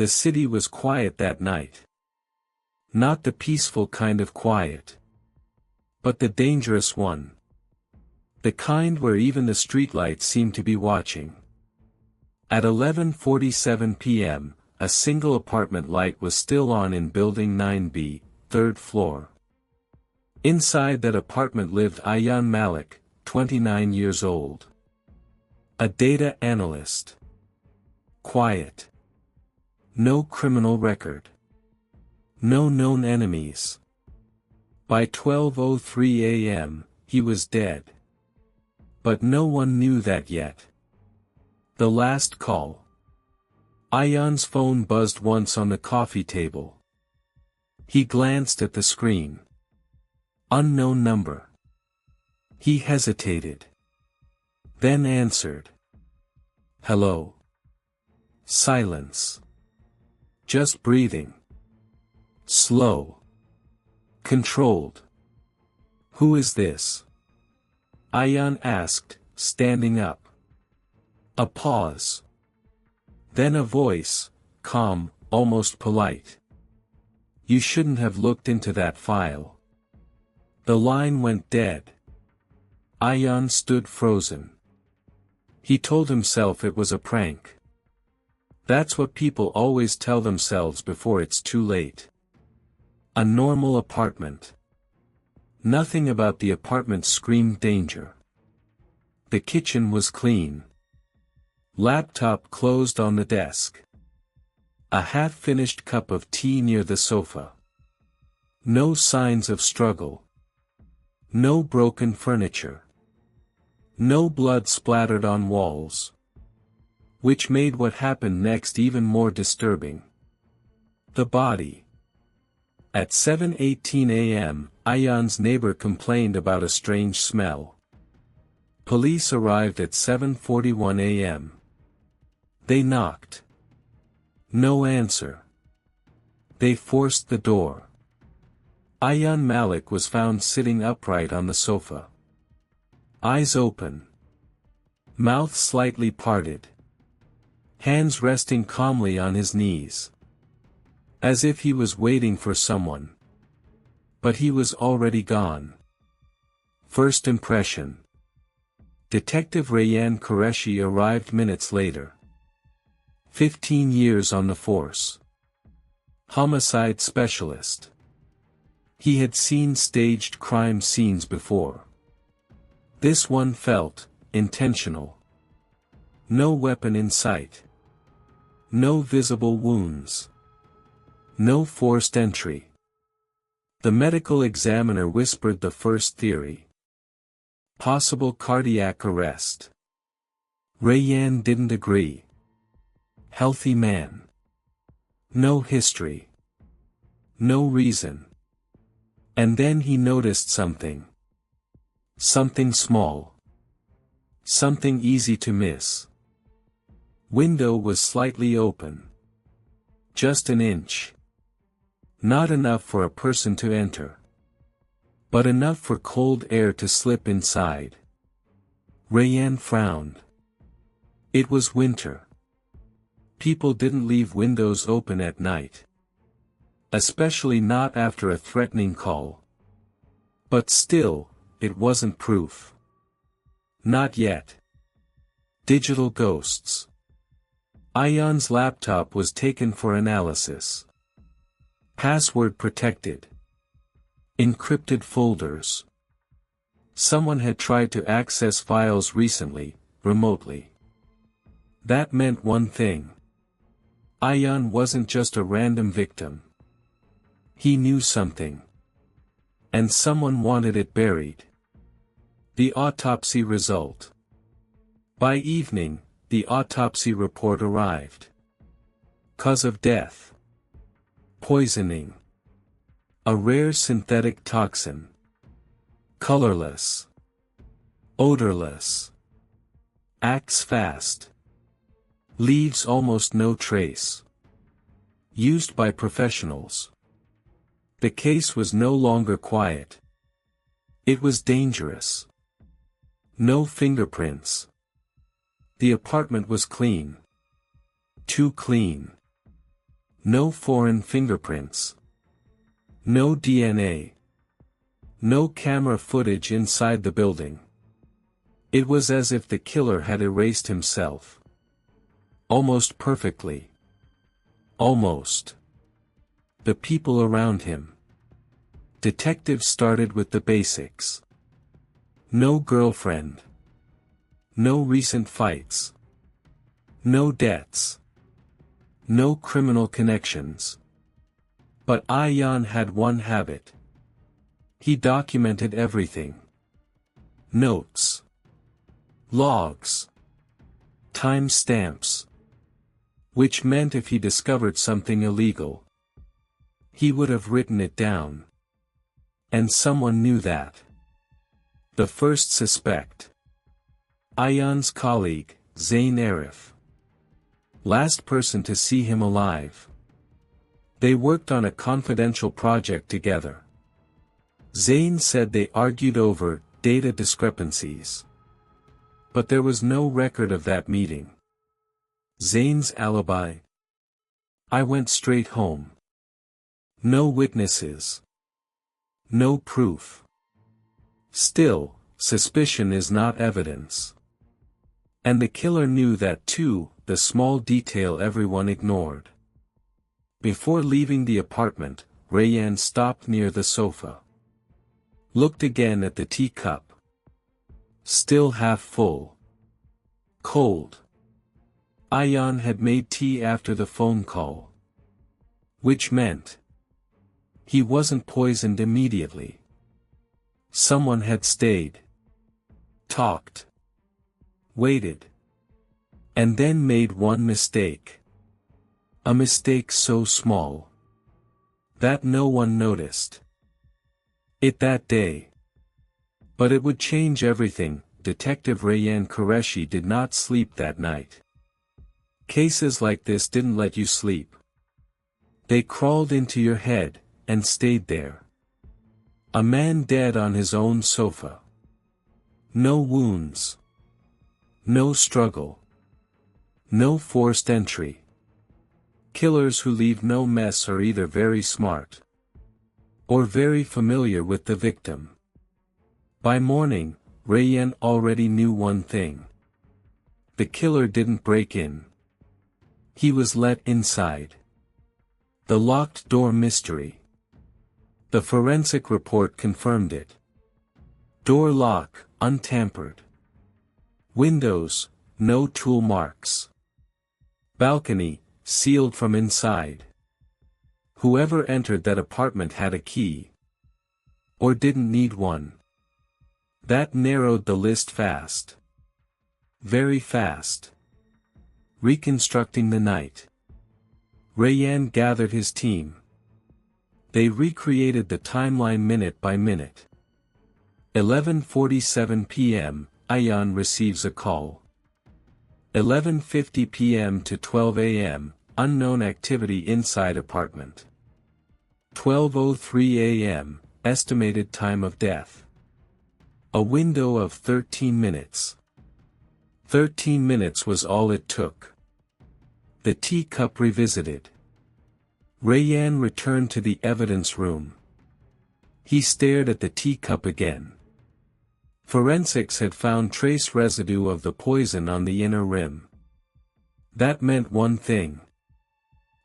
The city was quiet that night. Not the peaceful kind of quiet, but the dangerous one. The kind where even the streetlights seemed to be watching. At 11:47 p.m., a single apartment light was still on in Building 9B, 3rd floor. Inside that apartment lived Ayan Malik, 29 years old. A data analyst. Quiet. No criminal record. No known enemies. By 12:03 a.m., he was dead. But no one knew that yet. The last call. Ayan's phone buzzed once on the coffee table. He glanced at the screen. Unknown number. He hesitated. Then answered. Hello. Silence. Just breathing. Slow. Controlled. Who is this? Ayan asked, standing up. A pause. Then a voice, calm, almost polite. You shouldn't have looked into that file. The line went dead. Ayan stood frozen. He told himself it was a prank. That's what people always tell themselves before it's too late. A normal apartment. Nothing about the apartment screamed danger. The kitchen was clean. Laptop closed on the desk. A half-finished cup of tea near the sofa. No signs of struggle. No broken furniture. No blood splattered on walls. Which made what happened next even more disturbing. The body. At 7:18 a.m., Ayan's neighbor complained about a strange smell. Police arrived at 7:41 a.m. They knocked. No answer. They forced the door. Ayan Malik was found sitting upright on the sofa. Eyes open. Mouth slightly parted. Hands resting calmly on his knees. As if he was waiting for someone. But he was already gone. First impression. Detective Rayyan Qureshi arrived minutes later. 15 years on the force. Homicide specialist. He had seen staged crime scenes before. This one felt intentional. No weapon in sight. No visible wounds. No forced entry. The medical examiner whispered the first theory. Possible cardiac arrest. Rayyan didn't agree. Healthy man. No history. No reason. And then he noticed something. Something small. Something easy to miss. Window was slightly open. Just an inch. Not enough for a person to enter. But enough for cold air to slip inside. Rayyan frowned. It was winter. People didn't leave windows open at night. Especially not after a threatening call. But still, it wasn't proof. Not yet. Digital ghosts. Ayan's laptop was taken for analysis. Password protected. Encrypted folders. Someone had tried to access files recently, remotely. That meant one thing. Ayan wasn't just a random victim. He knew something. And someone wanted it buried. The autopsy result. By evening, the autopsy report arrived. Cause of death. Poisoning. A rare synthetic toxin. Colorless. Odorless. Acts fast. Leaves almost no trace. Used by professionals. The case was no longer quiet. It was dangerous. No fingerprints. The apartment was clean. Too clean. No foreign fingerprints. No DNA. No camera footage inside the building. It was as if the killer had erased himself. Almost perfectly. Almost. The people around him. Detectives started with the basics. No girlfriend. No recent fights. No debts. No criminal connections. But Ayan had one habit. He documented everything. Notes. Logs. Time stamps. Which meant if he discovered something illegal, he would have written it down. And someone knew that. The first suspect. Ayan's colleague, Zain Arif. Last person to see him alive. They worked on a confidential project together. Zain said they argued over data discrepancies. But there was no record of that meeting. Zain's alibi. I went straight home. No witnesses. No proof. Still, suspicion is not evidence. And the killer knew that too, the small detail everyone ignored. Before leaving the apartment, Rayyan stopped near the sofa. Looked again at the teacup. Still half full. Cold. Ayan had made tea after the phone call. Which meant he wasn't poisoned immediately. Someone had stayed. Talked. Waited. And then made one mistake. A mistake so small that no one noticed it that day. But it would change everything. Detective Rayyan Qureshi did not sleep that night. Cases like this didn't let you sleep. They crawled into your head, and stayed there. A man dead on his own sofa. No wounds. No struggle. No forced entry. Killers who leave no mess are either very smart, or very familiar with the victim. By morning, Rayyan already knew one thing. The killer didn't break in. He was let inside. The locked door mystery. The forensic report confirmed it. Door lock, untampered. Windows, no tool marks. Balcony, sealed from inside. Whoever entered that apartment had a key. Or didn't need one. That narrowed the list fast. Very fast. Reconstructing the night. Rayyan gathered his team. They recreated the timeline minute by minute. 11:47 p.m., Ayan receives a call. 11:50 p.m. to 12 a.m., unknown activity inside apartment. 12:03 a.m., estimated time of death. A window of 13 minutes. 13 minutes was all it took. The teacup revisited. Rayyan returned to the evidence room. He stared at the teacup again. Forensics had found trace residue of the poison on the inner rim. That meant one thing.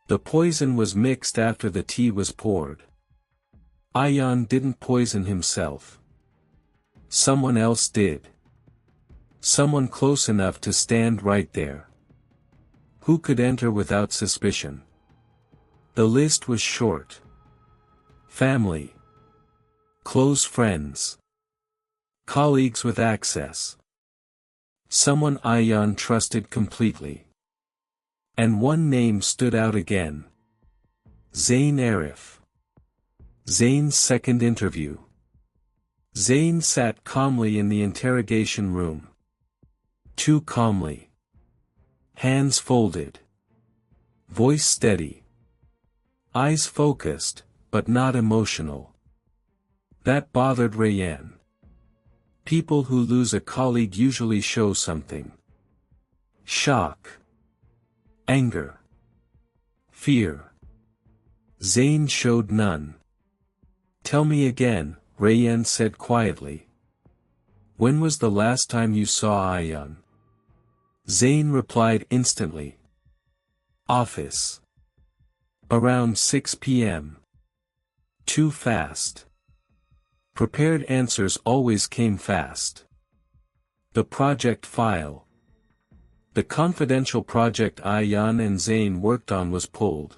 The poison was mixed after the tea was poured. Ayan didn't poison himself. Someone else did. Someone close enough to stand right there. Who could enter without suspicion? The list was short. Family. Close friends. Colleagues with access. Someone Ayan trusted completely. And one name stood out again. Zain Arif. Zain's second interview. Zain sat calmly in the interrogation room. Too calmly. Hands folded. Voice steady. Eyes focused, but not emotional. That bothered Rayyan. People who lose a colleague usually show something. Shock. Anger. Fear. Zane showed none. "Tell me again," Rayan said quietly. "When was the last time you saw Ayan?" Zane replied instantly. "Office. Around 6 p.m. Too fast." Prepared answers always came fast. "The project file. The confidential project Ayan and Zane worked on was pulled.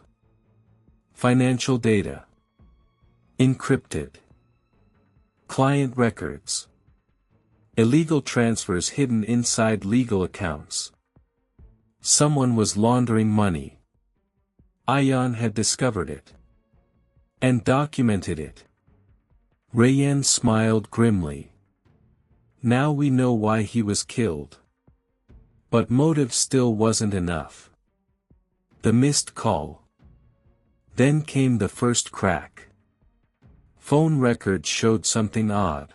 Financial data. Encrypted. Client records. Illegal transfers hidden inside legal accounts. Someone was laundering money. Ayan had discovered it. And documented it." Rayan smiled grimly. "Now we know why he was killed. But motive still wasn't enough. The missed call. Then came the first crack. Phone records showed something odd.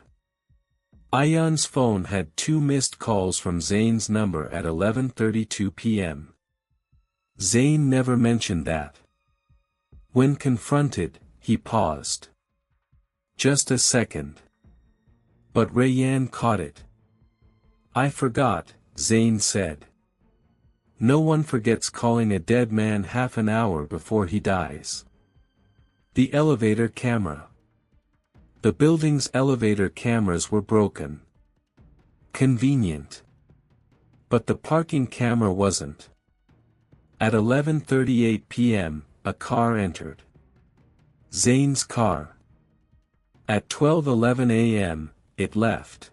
Ayan's phone had 2 missed calls from Zane's number at 11:32 p.m. Zane never mentioned that. When confronted, he paused. Just a second. But Rayan caught it. "I forgot," Zane said. "No one forgets calling a dead man half an hour before he dies." The elevator camera. The building's elevator cameras were broken. Convenient. But the parking camera wasn't. At 11:38 p.m., a car entered. Zane's car. At 12:11 a.m., it left.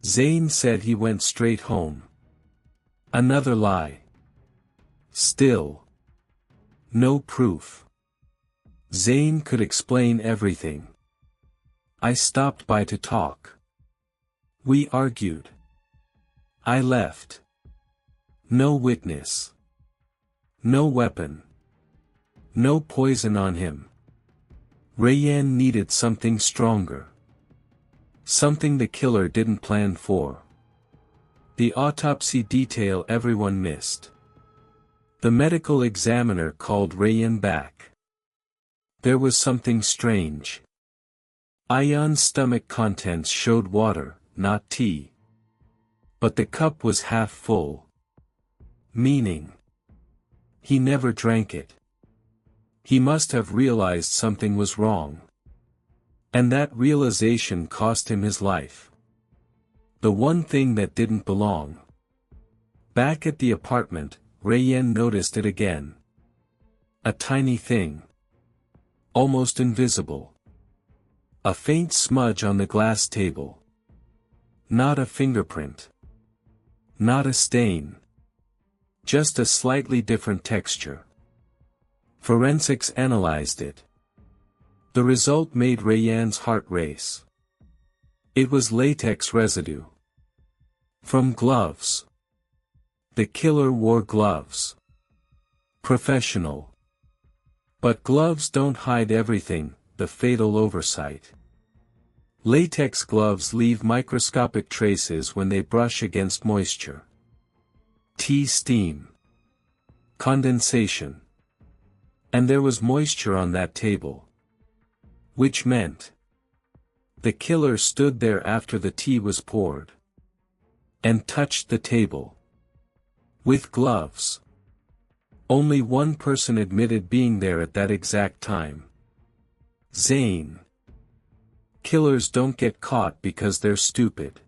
Zane said he went straight home. Another lie. Still. No proof. Zane could explain everything. "I stopped by to talk. We argued. I left. No witness. No weapon. No poison on him." Rayan needed something stronger. Something the killer didn't plan for. The autopsy detail everyone missed. The medical examiner called Rayan back. There was something strange. Ayan's stomach contents showed water, not tea. But the cup was half full. Meaning, he never drank it. He must have realized something was wrong. And that realization cost him his life. The one thing that didn't belong. Back at the apartment, Rayan noticed it again. A tiny thing. Almost invisible. A faint smudge on the glass table. Not a fingerprint. Not a stain. Just a slightly different texture. Forensics analyzed it. The result made Rayan's heart race. It was latex residue. From gloves. The killer wore gloves. Professional. But gloves don't hide everything, the fatal oversight. Latex gloves leave microscopic traces when they brush against moisture. Tea steam. Condensation. And there was moisture on that table. Which meant the killer stood there after the tea was poured. And touched the table. With gloves. Only one person admitted being there at that exact time. Zane. Killers don't get caught because they're stupid.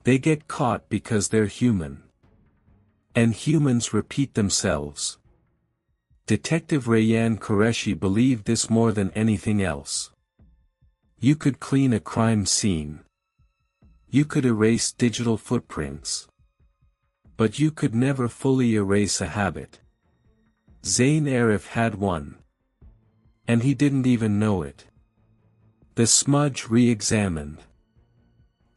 They get caught because they're human. And humans repeat themselves. Detective Rayan Qureshi believed this more than anything else. You could clean a crime scene. You could erase digital footprints. But you could never fully erase a habit. Zain Arif had one. And he didn't even know it. The smudge re-examined.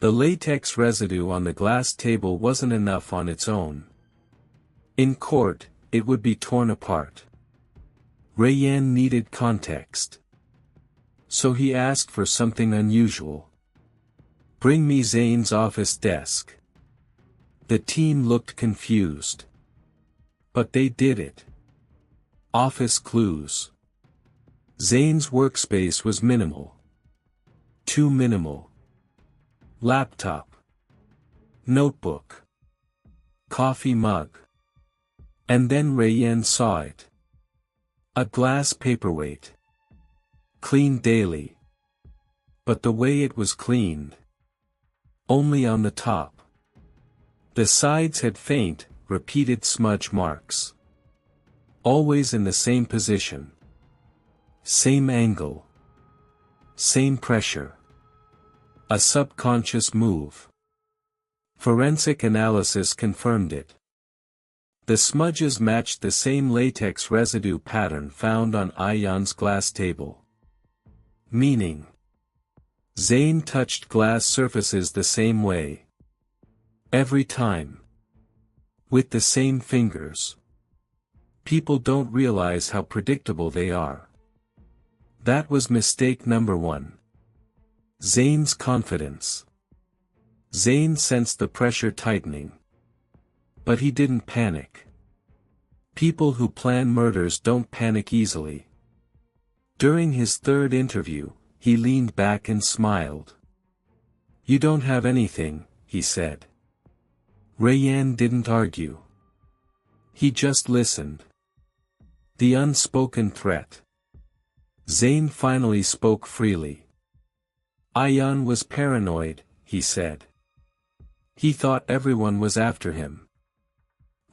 The latex residue on the glass table wasn't enough on its own. In court, it would be torn apart. Rayan needed context. So he asked for something unusual. Bring me Zane's office desk. The team looked confused. But they did it. Office clues. Zane's workspace was minimal. Too minimal. Laptop. Notebook. Coffee mug. And then Rayanne saw it. A glass paperweight. Cleaned daily. But the way it was cleaned. Only on the top. The sides had faint, repeated smudge marks. Always in the same position. Same angle. Same pressure. A subconscious move. Forensic analysis confirmed it. The smudges matched the same latex residue pattern found on Ayan's glass table. Meaning, Zane touched glass surfaces the same way. Every time. With the same fingers. People don't realize how predictable they are. That was mistake number 1. Zane's confidence. Zane sensed the pressure tightening. But he didn't panic. People who plan murders don't panic easily. During his third interview, he leaned back and smiled. "You don't have anything," he said. Rayanne didn't argue. He just listened. The unspoken threat. Zane finally spoke freely. Ayan was paranoid, he said. He thought everyone was after him.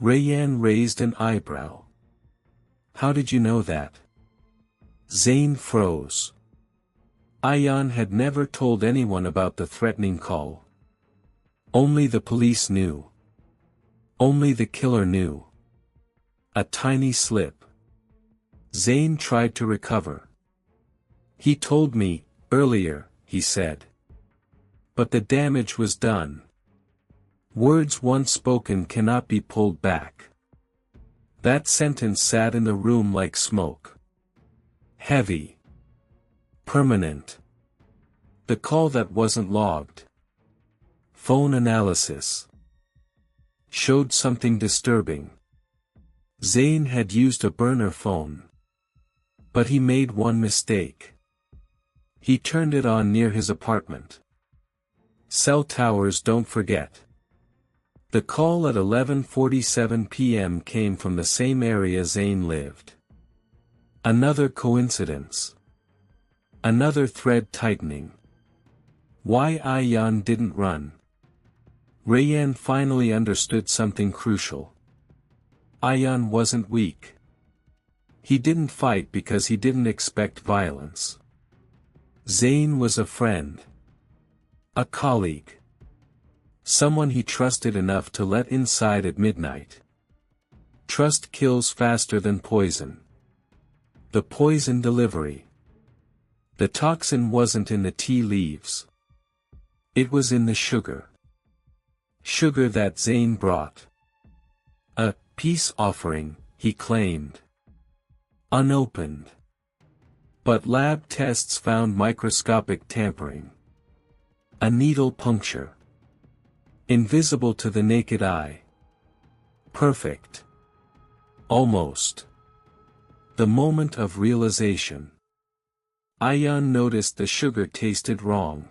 Rayanne raised an eyebrow. "How did you know that?" Zane froze. Ayan had never told anyone about the threatening call. Only the police knew. Only the killer knew. A tiny slip. Zane tried to recover. "He told me, earlier," he said. But the damage was done. Words once spoken cannot be pulled back. That sentence sat in the room like smoke. Heavy. Permanent. The call that wasn't logged. Phone analysis. Showed something disturbing. Zane had used a burner phone. But he made one mistake. He turned it on near his apartment. Cell towers don't forget. The call at 11:47 p.m. came from the same area Zane lived. Another coincidence. Another thread tightening. Why Ayan didn't run. Rayanne finally understood something crucial. Ayan wasn't weak. He didn't fight because he didn't expect violence. Zane was a friend. A colleague. Someone he trusted enough to let inside at midnight. Trust kills faster than poison. The poison delivery. The toxin wasn't in the tea leaves. It was in the sugar. Sugar that Zane brought. A peace offering, he claimed. Unopened. But lab tests found microscopic tampering. A needle puncture. Invisible to the naked eye. Perfect. Almost. The moment of realization. Ayan noticed the sugar tasted wrong.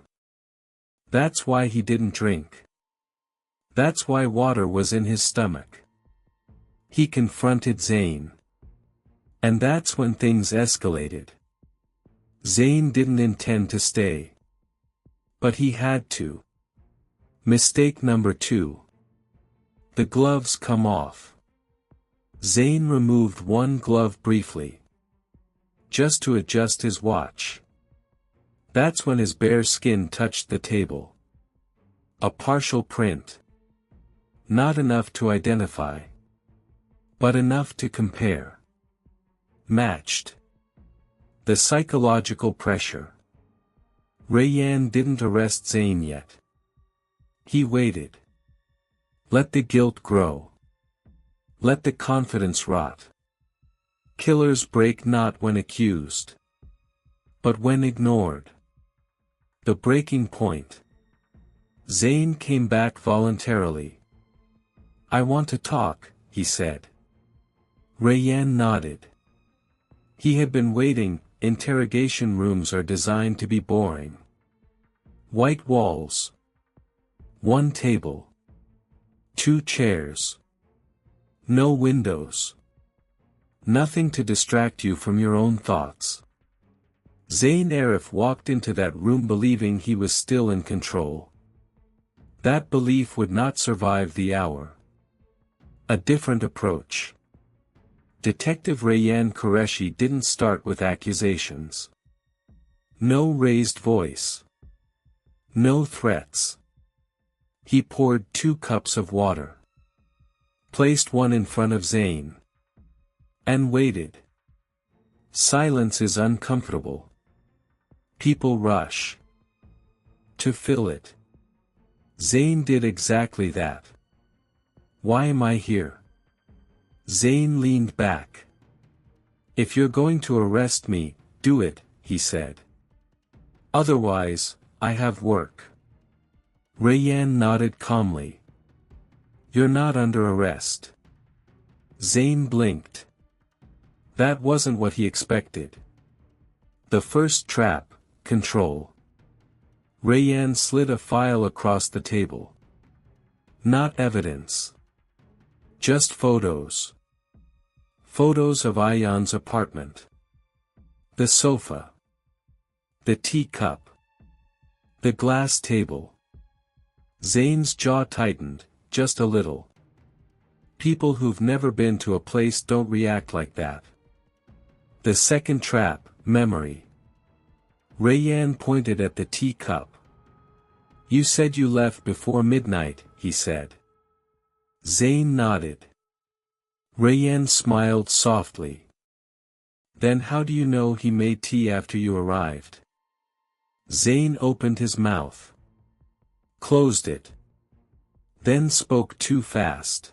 That's why he didn't drink. That's why water was in his stomach. He confronted Zane. And that's when things escalated. Zane didn't intend to stay. But he had to. Mistake number 2. The gloves come off. Zane removed one glove briefly. Just to adjust his watch. That's when his bare skin touched the table. A partial print. Not enough to identify. But enough to compare. Matched. The psychological pressure. Rayanne didn't arrest Zane yet. He waited. Let the guilt grow. Let the confidence rot. Killers break not when accused. But when ignored. The breaking point. Zane came back voluntarily. "I want to talk," he said. Rayanne nodded. He had been waiting, interrogation rooms are designed to be boring. White walls. One table. Two chairs. No windows. Nothing to distract you from your own thoughts. Zayn Arif walked into that room believing he was still in control. That belief would not survive the hour. A different approach. Detective Rayyan Qureshi didn't start with accusations. No raised voice. No threats. He poured 2 cups of water. Placed one in front of Zayn. And waited. Silence is uncomfortable. People rush to fill it. Zayn did exactly that. Why am I here? Zayn leaned back. If you're going to arrest me, do it, he said. Otherwise, I have work. Rayyan nodded calmly. You're not under arrest. Zayn blinked. That wasn't what he expected. The first trap, control. Rayyan slid a file across the table. Not evidence. Just photos. Photos of Ayan's apartment. The sofa. The teacup. The glass table. Zayn's jaw tightened, just a little. People who've never been to a place don't react like that. The second trap, memory. Rayyan pointed at the teacup. You said you left before midnight, he said. Zayn nodded. Rayyan smiled softly. Then how do you know he made tea after you arrived? Zayn opened his mouth. Closed it. Then spoke too fast.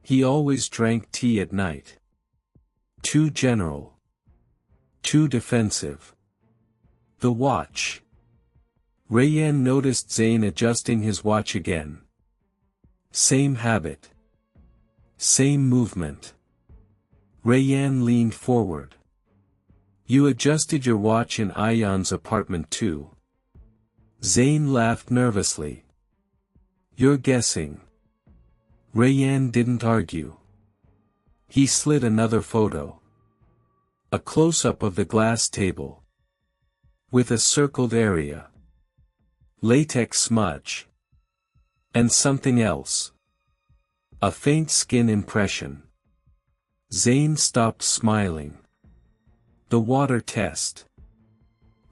He always drank tea at night. Too general. Too defensive. The watch. Rayyan noticed Zayn adjusting his watch again. Same habit. Same movement. Rayyan leaned forward. You adjusted your watch in Ayan's apartment too. Zayn laughed nervously. You're guessing. Rayyan didn't argue. He slid another photo. A close-up of the glass table. With a circled area. Latex smudge. And something else. A faint skin impression. Zayn stopped smiling. The water test.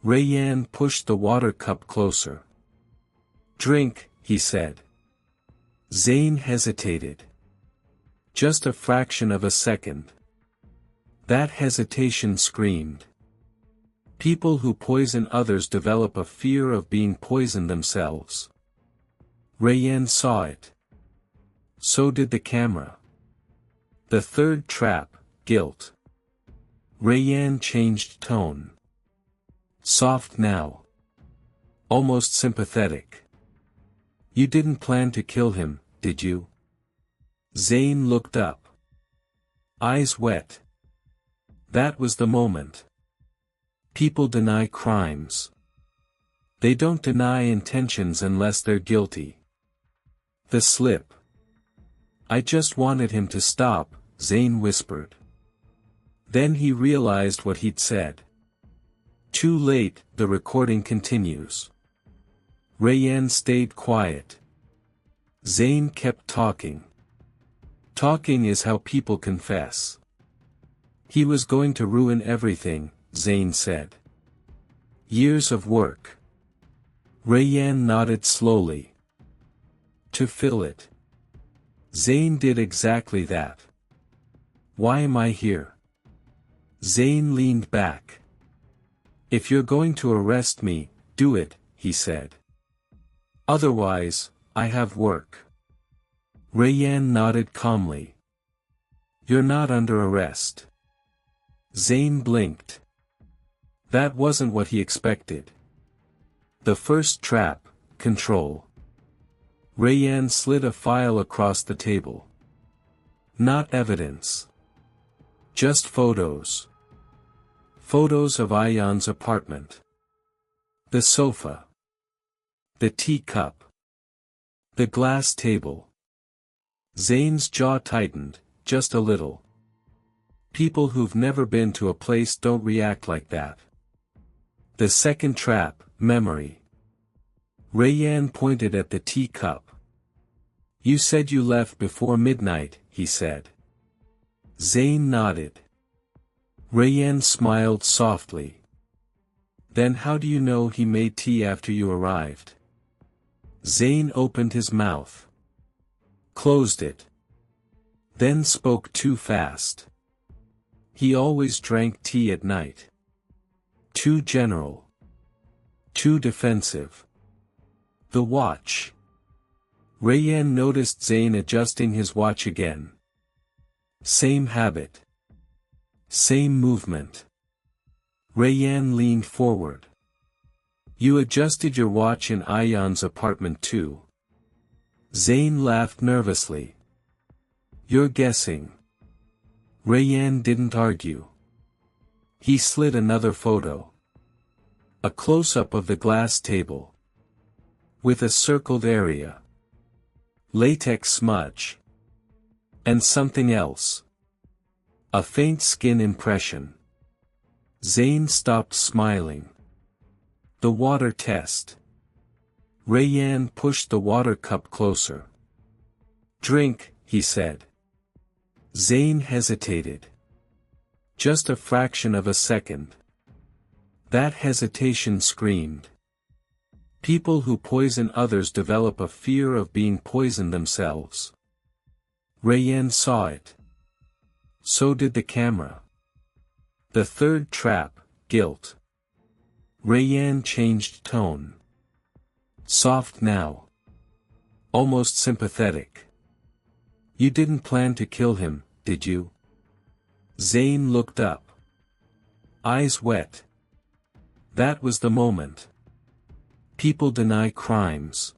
Rayyan pushed the water cup closer. Drink, he said. Zayn hesitated. Just a fraction of a second. That hesitation screamed. People who poison others develop a fear of being poisoned themselves. Rayyan saw it. So did the camera. The third trap, guilt. Rayyan changed tone. Soft now. Almost sympathetic. You didn't plan to kill him, did you? Zayn looked up. Eyes wet. That was the moment. People deny crimes. They don't deny intentions unless they're guilty. The slip. I just wanted him to stop, Zayn whispered. Then he realized what he'd said. Too late, the recording continues. Rayyan stayed quiet. Zayn kept talking. Talking is how people confess. He was going to ruin everything, Zayn said. Years of work. Rayyan nodded slowly. To fill it. Zayn did exactly that. Why am I here? Zayn leaned back. If you're going to arrest me, do it, he said. Otherwise, I have work. Rayyan nodded calmly. You're not under arrest. Zayn blinked. That wasn't what he expected. The first trap, control. Rayyan slid a file across the table. Not evidence. Just photos. Photos of Ayan's apartment. The sofa. The teacup. The glass table. Zane's jaw tightened, just a little. People who've never been to a place don't react like that. The second trap, memory. Rayyan pointed at the teacup. You said you left before midnight, he said. Zane nodded. Rayyan smiled softly. Then how do you know he made tea after you arrived? Zane opened his mouth. Closed it. Then spoke too fast. He always drank tea at night. Too general. Too defensive. The watch. Rayyan noticed Zane adjusting his watch again. Same habit. Same movement. Rayyan leaned forward. You adjusted your watch in Ayan's apartment too. Zane laughed nervously. You're guessing. Rayyan didn't argue. He slid another photo. A close-up of the glass table. With a circled area. Latex smudge. And something else. A faint skin impression. Zane stopped smiling. The water test. Rayyan pushed the water cup closer. Drink, he said. Zane hesitated. Just a fraction of a second. That hesitation screamed. People who poison others develop a fear of being poisoned themselves. Rayyan saw it. So did the camera. The third trap, guilt. Rayyan changed tone. Soft now. Almost sympathetic. You didn't plan to kill him, did you? Zane looked up. Eyes wet. That was the moment. People deny crimes.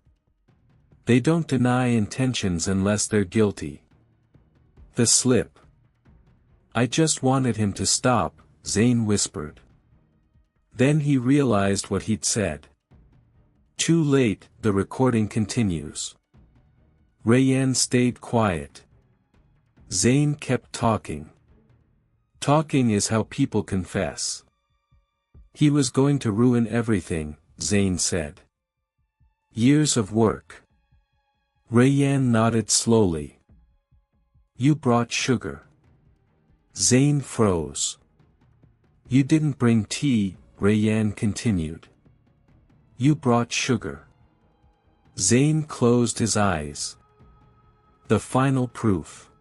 They don't deny intentions unless they're guilty. The slip. I just wanted him to stop, Zane whispered. Then he realized what he'd said. Too late, the recording continues. Rayyan stayed quiet. Zane kept talking. Talking is how people confess. He was going to ruin everything, Zane said. Years of work. Rayyan nodded slowly. You brought sugar. Zane froze. You didn't bring tea, Rayyan continued. You brought sugar. Zane closed his eyes. The final proof.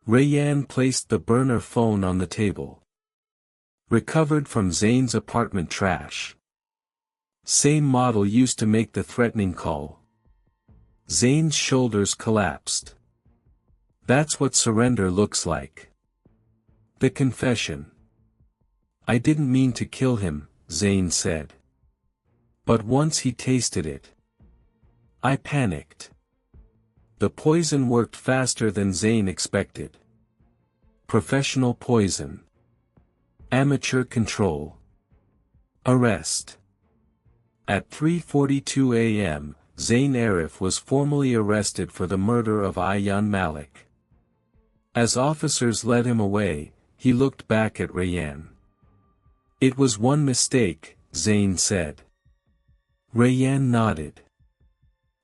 Rayyan placed the burner phone on the table. Recovered from Zane's apartment trash. Same model used to make the threatening call. Zane's shoulders collapsed. That's what surrender looks like. The confession. I didn't mean to kill him, Zane said. But once he tasted it, I panicked. The poison worked faster than Zane expected. Professional poison. Amateur control. Arrest. At 3:42 a.m., Zane Arif was formally arrested for the murder of Ayan Malik. As officers led him away, he looked back at Rayyan. It was one mistake, Zane said. Rayyan nodded.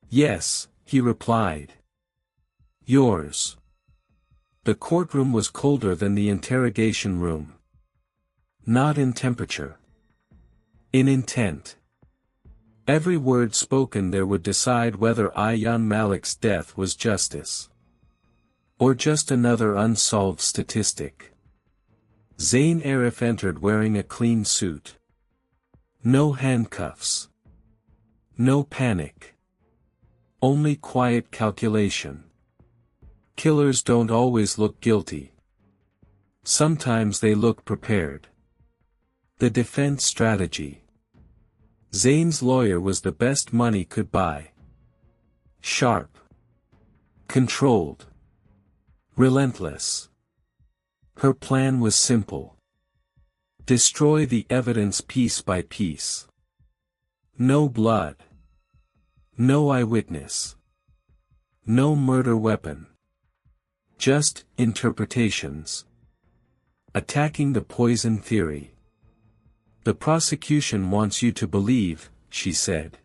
Yes, he replied. Yours. The courtroom was colder than the interrogation room. Not in temperature. In intent. Every word spoken there would decide whether Ayan Malik's death was justice. Or just another unsolved statistic. Zane Arif entered wearing a clean suit. No handcuffs. No panic. Only quiet calculation. Killers don't always look guilty. Sometimes they look prepared. The defense strategy. Zane's lawyer was the best money could buy. Sharp. Controlled. Relentless. Her plan was simple. Destroy the evidence piece by piece. No blood. No eyewitness. No murder weapon. Just interpretations. Attacking the poison theory. The prosecution wants you to believe, she said,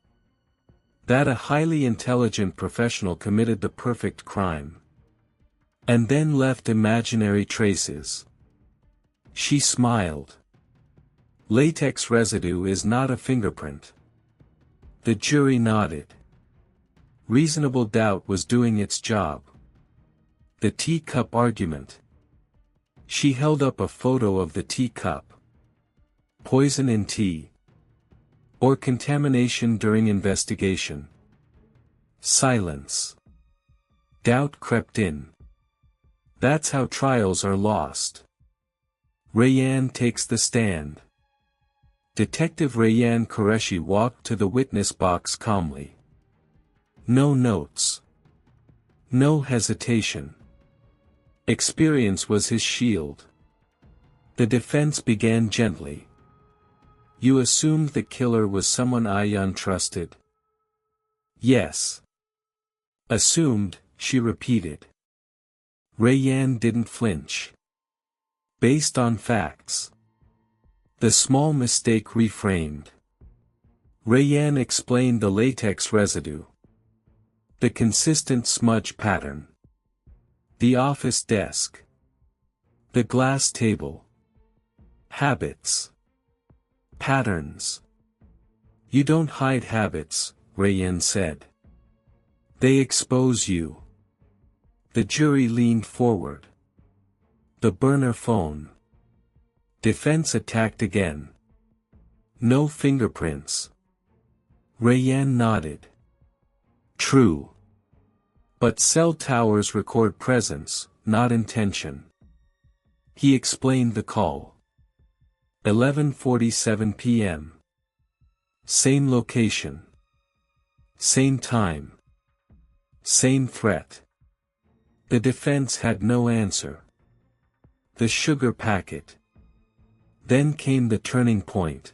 that a highly intelligent professional committed the perfect crime. And then left imaginary traces. She smiled. Latex residue is not a fingerprint. The jury nodded. Reasonable doubt was doing its job. The teacup argument. She held up a photo of the teacup. Poison in tea. Or contamination during investigation. Silence. Doubt crept in. That's how trials are lost. Rayanne takes the stand. Detective Rayanne Qureshi walked to the witness box calmly. No notes. No hesitation. Experience was his shield. The defense began gently. You assumed the killer was someone I untrusted? Yes. Assumed, she repeated. Rayanne didn't flinch. Based on facts. The small mistake reframed. Rayanne explained the latex residue. The consistent smudge pattern. The office desk. The glass table. Habits. Patterns. You don't hide habits, Rayanne said. They expose you. The jury leaned forward. The burner phone. Defense attacked again. No fingerprints. Rayanne nodded. True. But cell towers record presence, not intention. He explained the call. 11:47 p.m. Same location. Same time. Same threat. The defense had no answer. The sugar packet. Then came the turning point.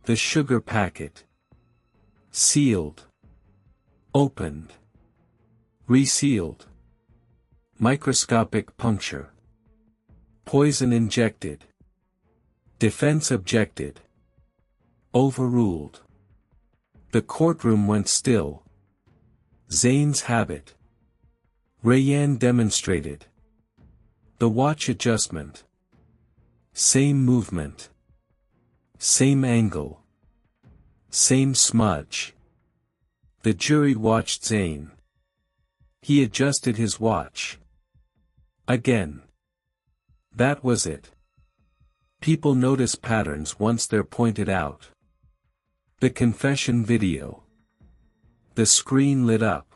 The sugar packet. Sealed. Opened. Resealed. Microscopic puncture. Poison injected. Defense objected. Overruled. The courtroom went still. Zane's habit. Rayanne demonstrated. The watch adjustment. Same movement. Same angle. Same smudge. The jury watched Zane. He adjusted his watch. Again. That was it. People notice patterns once they're pointed out. The confession video. The screen lit up.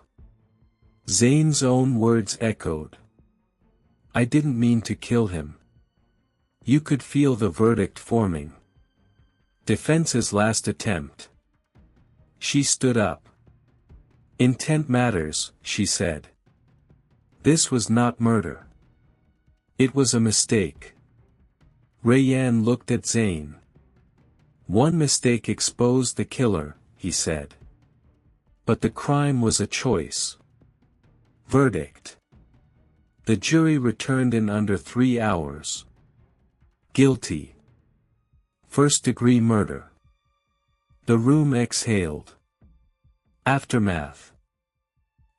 Zane's own words echoed. I didn't mean to kill him. You could feel the verdict forming. Defense's last attempt. She stood up. Intent matters, she said. This was not murder. It was a mistake. Rayanne looked at Zane. One mistake exposed the killer, he said. But the crime was a choice. Verdict. The jury returned in under 3 hours. Guilty. First-degree murder. The room exhaled. Aftermath.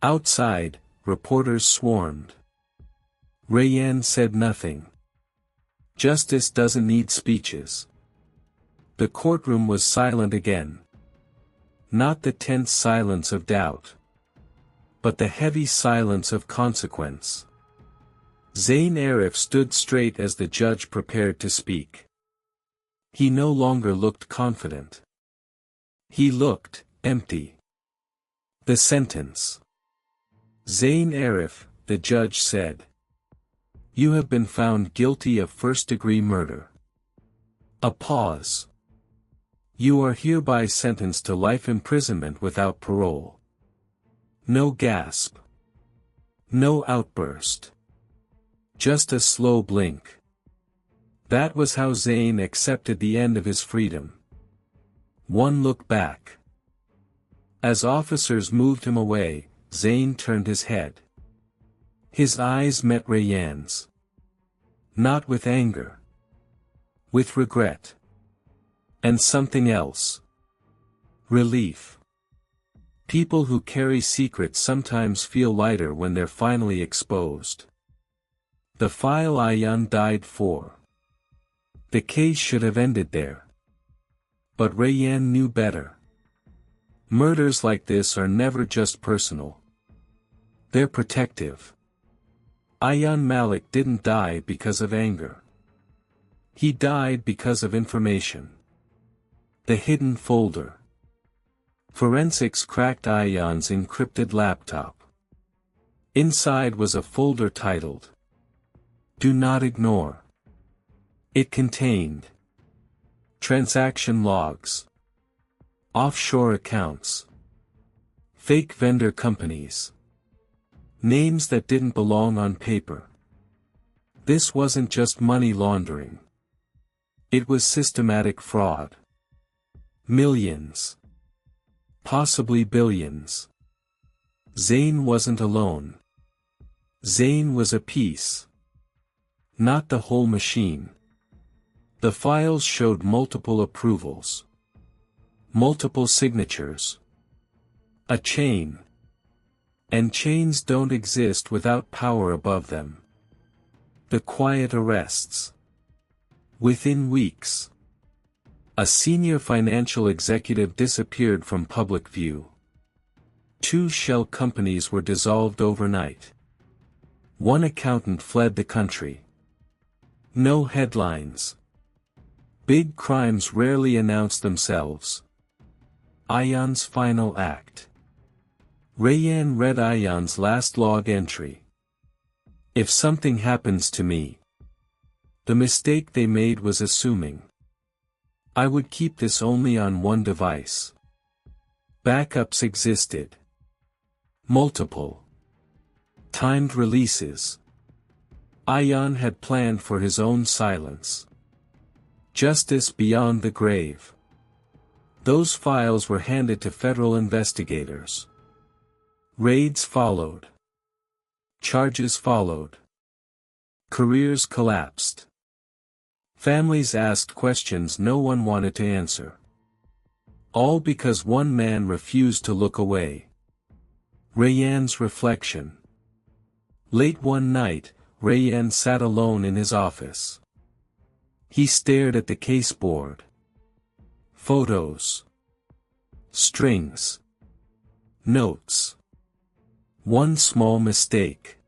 Outside, reporters swarmed. Rayanne said nothing. Justice doesn't need speeches. The courtroom was silent again. Not the tense silence of doubt. But the heavy silence of consequence. Zane Arif stood straight as the judge prepared to speak. He no longer looked confident. He looked empty. The sentence. Zane Arif, the judge said. You have been found guilty of first-degree murder. A pause. You are hereby sentenced to life imprisonment without parole. No gasp. No outburst. Just a slow blink. That was how Zane accepted the end of his freedom. One look back. As officers moved him away, Zane turned his head. His eyes met Rayanne's. Not with anger. With regret. And something else. Relief. People who carry secrets sometimes feel lighter when they're finally exposed. The file Ayaan died for. The case should have ended there. But Rayanne knew better. Murders like this are never just personal. They're protective. Ayaan Malik didn't die because of anger. He died because of information. The hidden folder. Forensics cracked Ayaan's encrypted laptop. Inside was a folder titled, "Do Not Ignore." It contained transaction logs, offshore accounts, fake vendor companies, names that didn't belong on paper. This wasn't just money laundering. It was systematic fraud. Millions. Possibly billions. Zane wasn't alone. Zane was a piece. Not the whole machine. The files showed multiple approvals. Multiple signatures. A chain. And chains don't exist without power above them. The quiet arrests. Within weeks. A senior financial executive disappeared from public view. 2 shell companies were dissolved overnight. 1 accountant fled the country. No headlines. Big crimes rarely announce themselves. Ayaan's final act. Rayanne read Ayaan's last log entry. "If something happens to me." The mistake they made was assuming. "I would keep this only on one device." Backups existed. Multiple. Timed releases. Ayaan had planned for his own silence. Justice beyond the grave. Those files were handed to federal investigators. Raids followed. Charges followed. Careers collapsed. Families asked questions no one wanted to answer. All because one man refused to look away. Rayanne's reflection. Late one night, Rayanne sat alone in his office. He stared at the caseboard. Photos. Strings. Notes. One small mistake.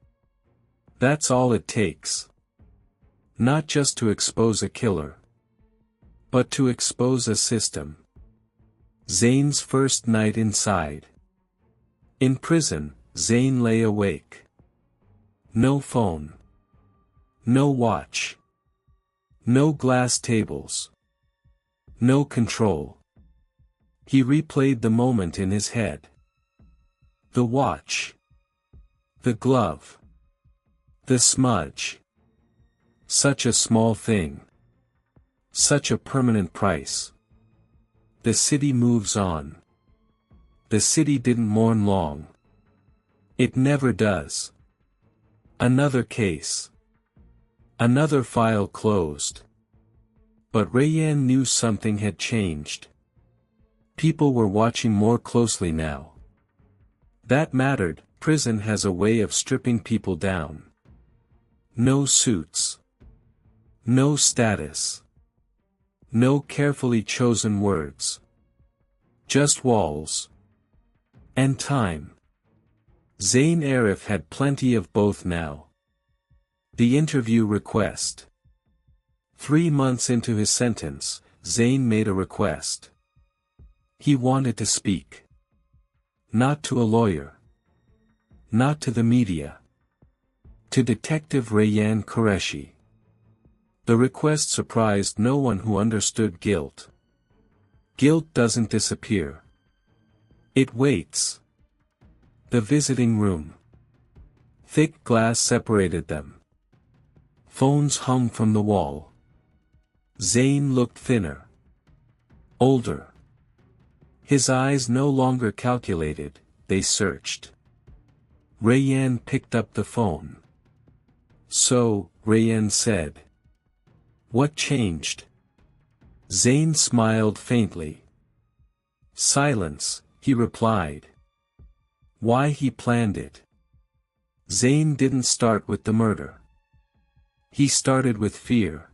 That's all it takes. Not just to expose a killer, but to expose a system. Zane's first night inside. In prison, Zane lay awake. No phone. No watch. No glass tables. No control. He replayed the moment in his head. The watch. The glove. The smudge. Such a small thing. Such a permanent price. The city moves on. The city didn't mourn long. It never does. Another case. Another file closed. But Rayanne knew something had changed. People were watching more closely now. That mattered. Prison has a way of stripping people down. No suits. No status. No carefully chosen words. Just walls. And time. Zane Arif had plenty of both now. The interview request. 3 months into his sentence, Zane made a request. He wanted to speak. Not to a lawyer. Not to the media. To Detective Rayanne Qureshi. The request surprised no one who understood guilt. Guilt doesn't disappear. It waits. The visiting room. Thick glass separated them. Phones hung from the wall. Zane looked thinner. Older. His eyes no longer calculated, they searched. Rayanne picked up the phone. "So," Rayanne said. "What changed?" Zane smiled faintly. "Silence," he replied. "Why he planned it." Zane didn't start with the murder. He started with fear.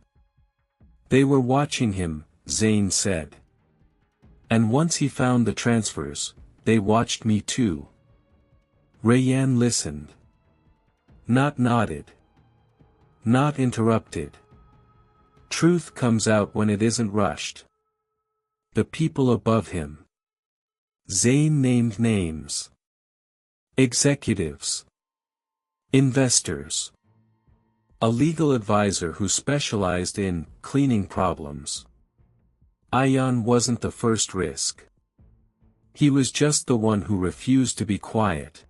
"They were watching him," Zane said. "And once he found the transfers, they watched me too." Rayanne listened. Not nodded. Not interrupted. Truth comes out when it isn't rushed. The people above him. Zane named names. Executives. Investors. A legal advisor who specialized in cleaning problems. Ayan wasn't the first risk. He was just the one who refused to be quiet.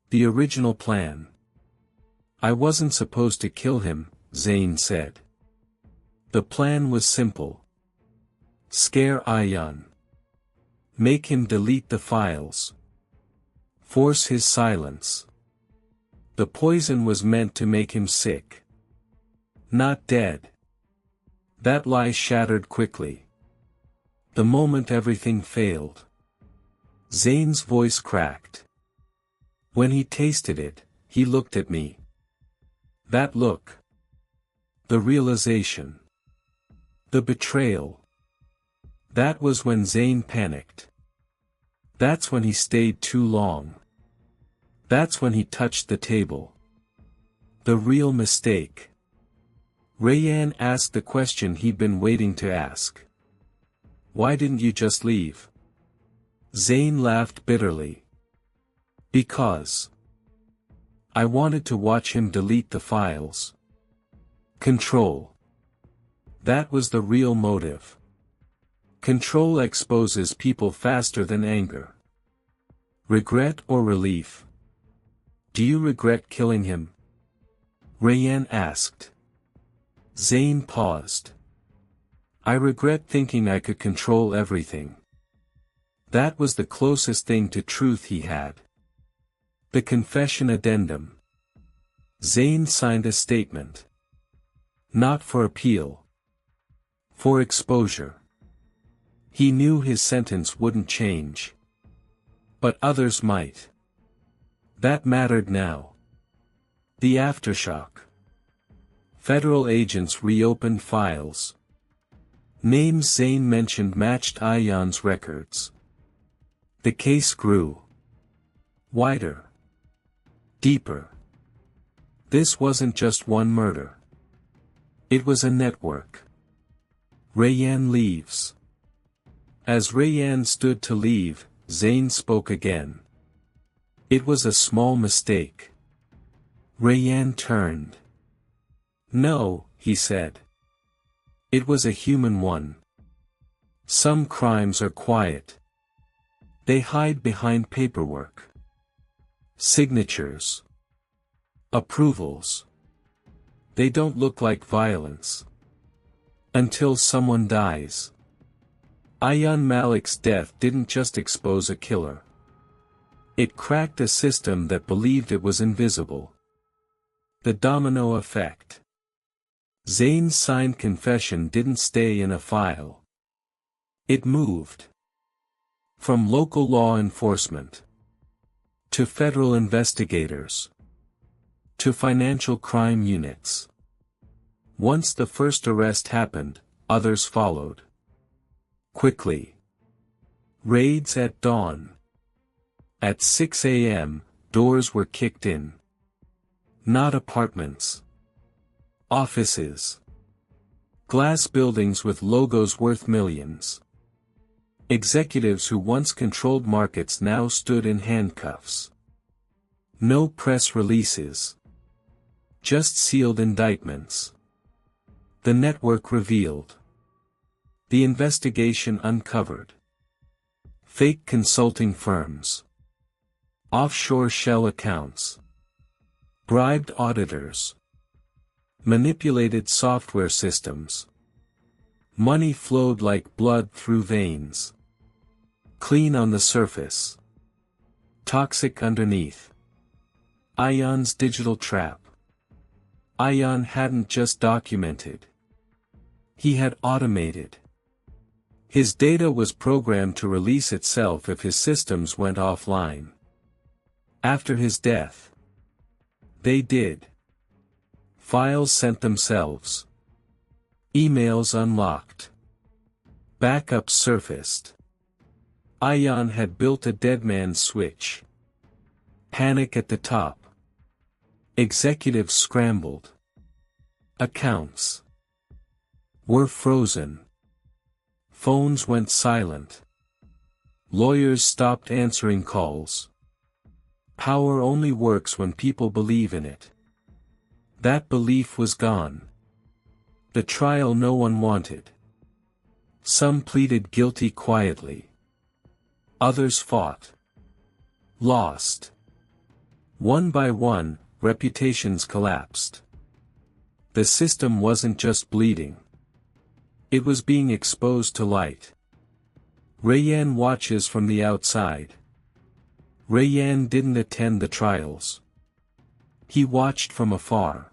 The original plan. "I wasn't supposed to kill him," Zane said. "The plan was simple. Scare Ayan. Make him delete the files. Force his silence. The poison was meant to make him sick. Not dead." That lie shattered quickly. The moment everything failed. Zane's voice cracked. "When he tasted it, he looked at me. That look. The realization. The betrayal. That was when Zane panicked. That's when he stayed too long. That's when he touched the table. The real mistake." Rayanne asked the question he'd been waiting to ask. "Why didn't you just leave?" Zane laughed bitterly. "Because I wanted to watch him delete the files. Control. That was the real motive. Control exposes people faster than anger. Regret or relief? Do you regret killing him?" Rayanne asked. Zane paused. "I regret thinking I could control everything. That was the closest thing to truth he had." The confession addendum. Zane signed a statement. Not for appeal. For exposure. He knew his sentence wouldn't change. But others might. That mattered now. The aftershock. Federal agents reopened files. Names Zane mentioned matched Ayan's records. The case grew. Wider. Deeper. This wasn't just one murder. It was a network. Rayanne leaves. As Rayanne stood to leave, Zane spoke again. "It was a small mistake." Rayanne turned. "No," he said. "It was a human one. Some crimes are quiet. They hide behind paperwork. Signatures. Approvals. They don't look like violence. Until someone dies." Ayan Malik's death didn't just expose a killer. It cracked a system that believed it was invisible. The domino effect. Zane's signed confession didn't stay in a file. It moved. From local law enforcement. To federal investigators. To financial crime units. Once the first arrest happened, others followed. Quickly. Raids at dawn. At 6 a.m., doors were kicked in. Not apartments. Offices. Glass buildings with logos worth millions. Executives who once controlled markets now stood in handcuffs. No press releases. Just sealed indictments. The network revealed. The investigation uncovered. Fake consulting firms. Offshore shell accounts. Bribed auditors. Manipulated software systems. Money flowed like blood through veins. Clean on the surface. Toxic underneath. Ayan's digital trap. Ayan hadn't just documented. He had automated. His data was programmed to release itself if his systems went offline. After his death, they did. Files sent themselves. Emails unlocked. Backups surfaced. Ayan had built a dead man's switch. Panic at the top. Executives scrambled. Accounts were frozen. Phones went silent. Lawyers stopped answering calls. Power only works when people believe in it. That belief was gone. The trial no one wanted. Some pleaded guilty quietly. Others fought. Lost. One by one, reputations collapsed. The system wasn't just bleeding. It was being exposed to light. Rayyan watches from the outside. Rayyan didn't attend the trials. He watched from afar.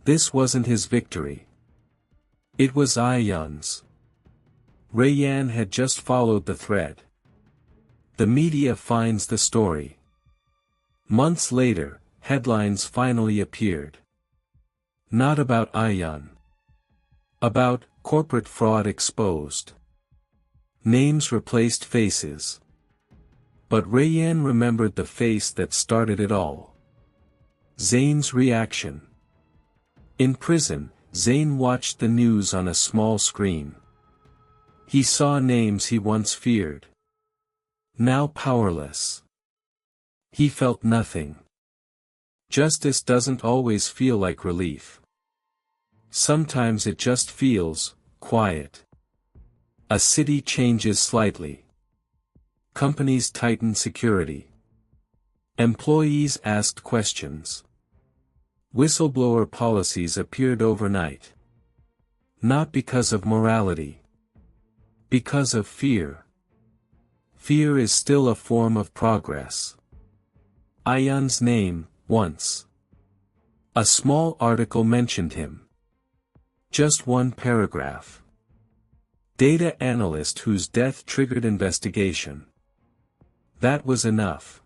This wasn't his victory. It was Ayan's. Rayyan had just followed the thread. The media finds the story. Months later, headlines finally appeared. Not about Ayan. About corporate fraud exposed. Names replaced faces. But Rayyan remembered the face that started it all. Zane's reaction. In prison, Zane watched the news on a small screen. He saw names he once feared. Now powerless. He felt nothing. Justice doesn't always feel like relief. Sometimes it just feels quiet. A city changes slightly. Companies tighten security. Employees asked questions. Whistleblower policies appeared overnight. Not because of morality. Because of fear. Fear is still a form of progress. Ayan's name, once. A small article mentioned him. Just one paragraph. Data analyst whose death triggered investigation. That was enough.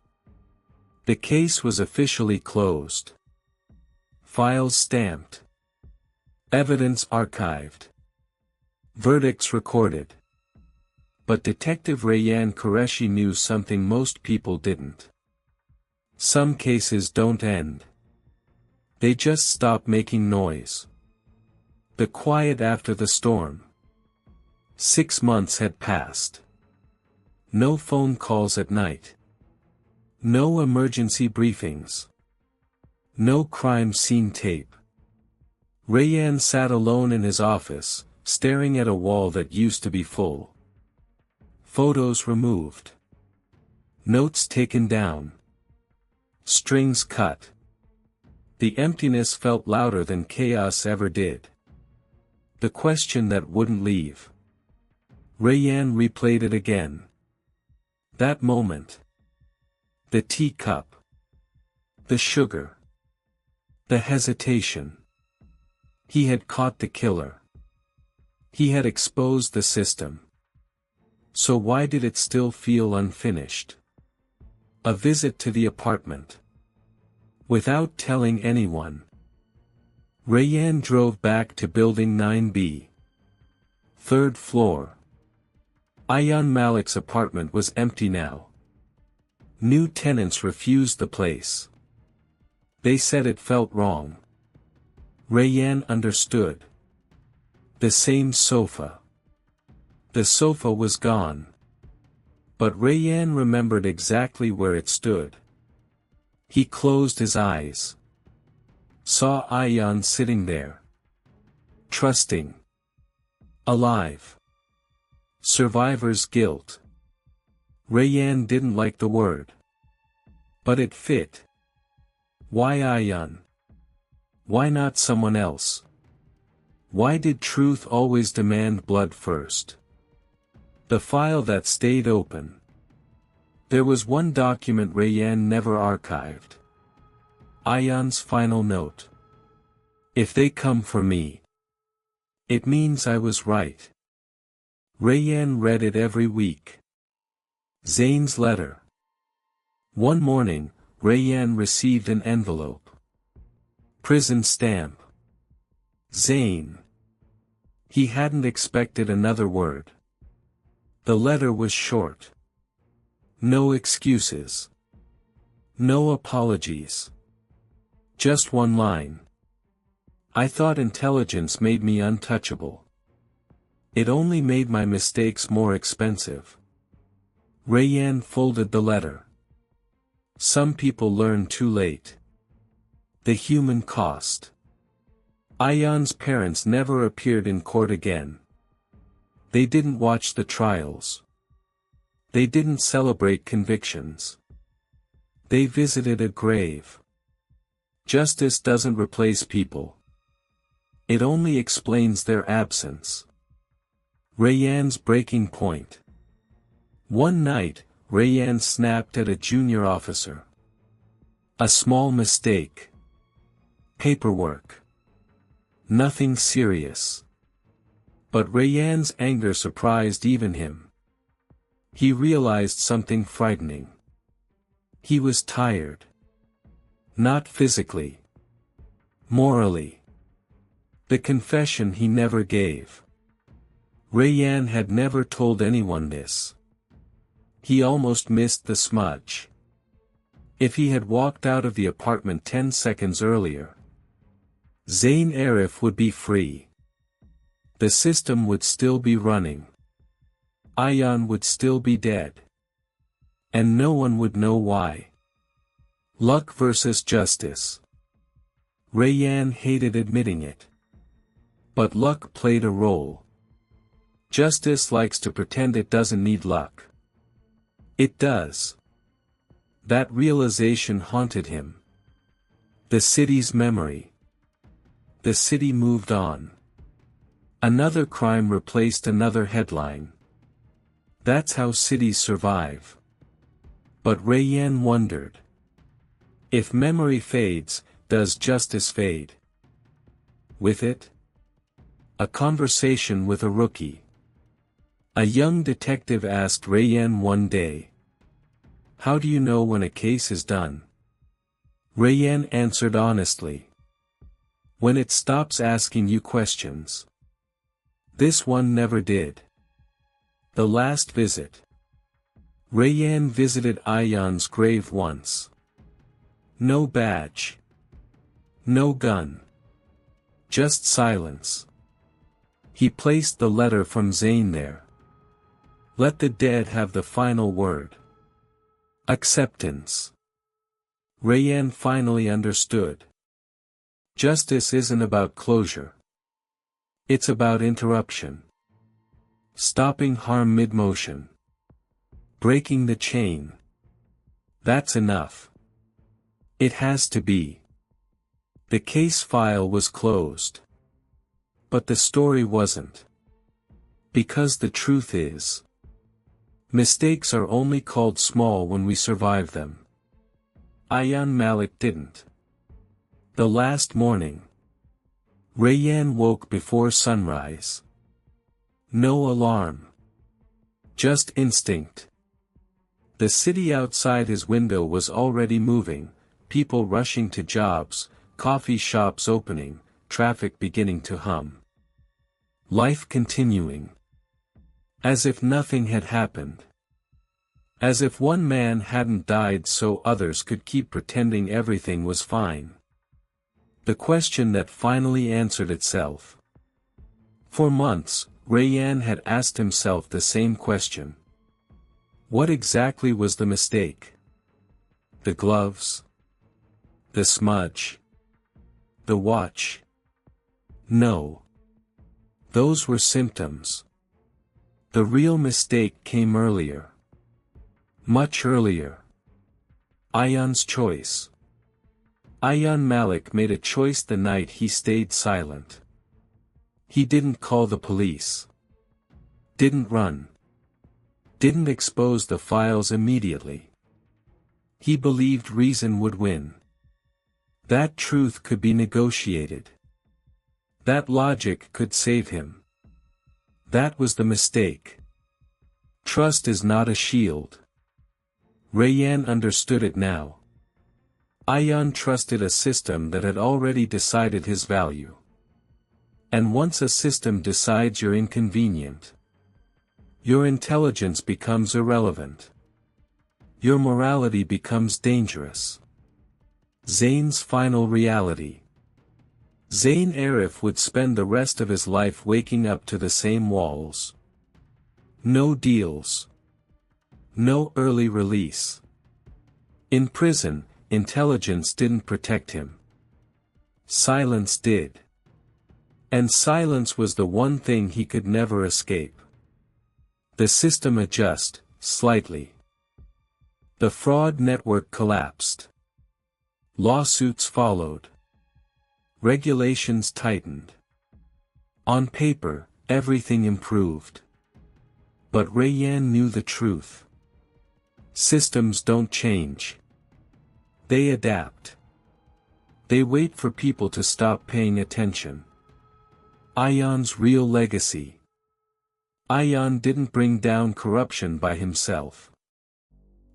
The case was officially closed. Files stamped. Evidence archived. Verdicts recorded. But Detective Rayyan Qureshi knew something most people didn't. Some cases don't end. They just stop making noise. The quiet after the storm. 6 months had passed. No phone calls at night. No emergency briefings. No crime scene tape. Rayyan sat alone in his office, staring at a wall that used to be full. Photos removed. Notes taken down. Strings cut. The emptiness felt louder than chaos ever did. The question that wouldn't leave. Rayyan replayed it again. That moment. The teacup. The sugar. The hesitation. He had caught the killer. He had exposed the system. So why did it still feel unfinished? A visit to the apartment. Without telling anyone. Rayyan drove back to Building 9B. 3rd floor. Ayan Malik's apartment was empty now. New tenants refused the place. They said it felt wrong. Rayyan understood. The same sofa. The sofa was gone. But Rayyan remembered exactly where it stood. He closed his eyes. Saw Ayan sitting there. Trusting. Alive. Survivor's guilt. Rayyan didn't like the word. But it fit. Why Ayan? Why not someone else? Why did truth always demand blood first? The file that stayed open. There was one document Rayanne never archived. Ayan's final note. If they come for me, it means I was right. Rayanne read it every week. Zane's letter. One morning, Rayanne received an envelope. Prison stamp. Zane. He hadn't expected another word. The letter was short. No excuses. No apologies. Just one line. I thought intelligence made me untouchable. It only made my mistakes more expensive. Rayanne folded the letter. Some people learn too late. The human cost. Ayan's parents never appeared in court again. They didn't watch the trials. They didn't celebrate convictions. They visited a grave. Justice doesn't replace people. It only explains their absence. Rayanne's breaking point. One night, Rayanne snapped at a junior officer. A small mistake. Paperwork. Nothing serious. But Rayanne's anger surprised even him. He realized something frightening. He was tired. Not physically. Morally. The confession he never gave. Rayanne had never told anyone this. He almost missed the smudge. If he had walked out of the apartment 10 seconds earlier, Zane Arif would be free. The system would still be running. Ayan would still be dead. And no one would know why. Luck versus justice. Rayanne hated admitting it. But luck played a role. Justice likes to pretend it doesn't need luck. It does. That realization haunted him. The city's memory. The city moved on. Another crime replaced another headline. That's how cities survive. But Rayanne wondered. If memory fades, does justice fade? With it? A conversation with a rookie. A young detective asked Rayanne one day. How do you know when a case is done? Rayanne answered honestly. When it stops asking you questions. This one never did. The last visit. Rayanne visited Ayan's grave once. No badge. No gun. Just silence. He placed the letter from Zane there. Let the dead have the final word. Acceptance. Rayanne finally understood. Justice isn't about closure. It's about interruption. Stopping harm mid-motion. Breaking the chain. That's enough. It has to be. The case file was closed. But the story wasn't. Because the truth is, mistakes are only called small when we survive them. Ayan Malik didn't. The last morning. Rayanne woke before sunrise. No alarm. Just instinct. The city outside his window was already moving, people rushing to jobs, coffee shops opening, traffic beginning to hum. Life continuing. As if nothing had happened. As if one man hadn't died so others could keep pretending everything was fine. The question that finally answered itself. For months, Rayanne had asked himself the same question. What exactly was the mistake? The gloves? The smudge? The watch? No. Those were symptoms. The real mistake came earlier. Much earlier. Ayan's choice. Ayan Malik made a choice the night he stayed silent. He didn't call the police. Didn't run. Didn't expose the files immediately. He believed reason would win. That truth could be negotiated. That logic could save him. That was the mistake. Trust is not a shield. Rayan understood it now. Ayan trusted a system that had already decided his value. And once a system decides you're inconvenient, your intelligence becomes irrelevant. Your morality becomes dangerous. Zayn's final reality. Zayn Arif would spend the rest of his life waking up to the same walls. No deals. No early release. In prison, intelligence didn't protect him. Silence did. And silence was the one thing he could never escape. The system adjusted, slightly. The fraud network collapsed. Lawsuits followed. Regulations tightened. On paper, everything improved. But Rayan knew the truth. Systems don't change. They adapt. They wait for people to stop paying attention. Ayan's real legacy. Ayan didn't bring down corruption by himself.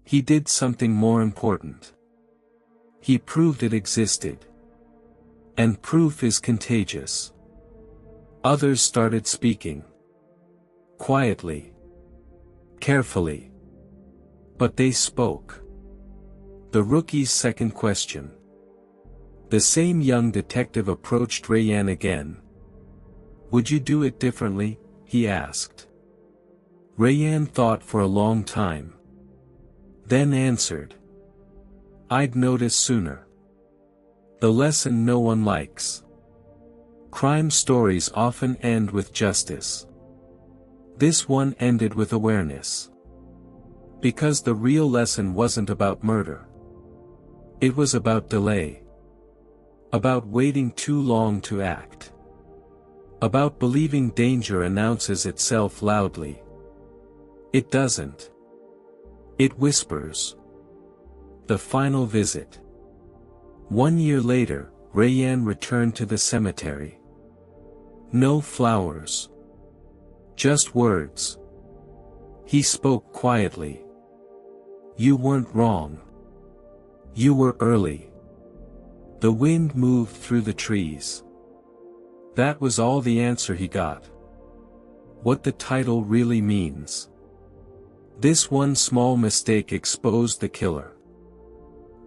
He did something more important. He proved it existed. And proof is contagious. Others started speaking. Quietly. Carefully. But they spoke. The rookie's second question. The same young detective approached Rayan again. Would you do it differently? He asked. Rayan thought for a long time. Then answered. I'd notice sooner. The lesson no one likes. Crime stories often end with justice. This one ended with awareness. Because the real lesson wasn't about murder. It was about delay. About waiting too long to act. About believing danger announces itself loudly. It doesn't. It whispers. The final visit. 1 year later, Rayan returned to the cemetery. No flowers. Just words. He spoke quietly. You weren't wrong. You were early. The wind moved through the trees. That was all the answer he got. What the title really means. This one small mistake exposed the killer.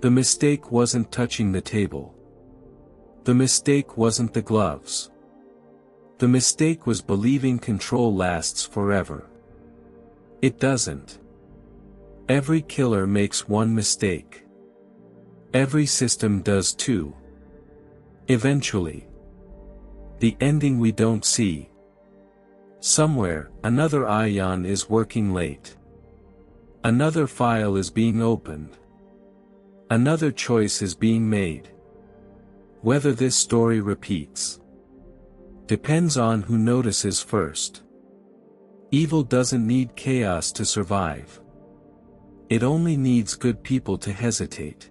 The mistake wasn't touching the table. The mistake wasn't the gloves. The mistake was believing control lasts forever. It doesn't. Every killer makes one mistake. Every system does too. Eventually. The ending we don't see. Somewhere, another Ayan is working late. Another file is being opened. Another choice is being made. Whether this story repeats depends on who notices first. Evil doesn't need chaos to survive. It only needs good people to hesitate.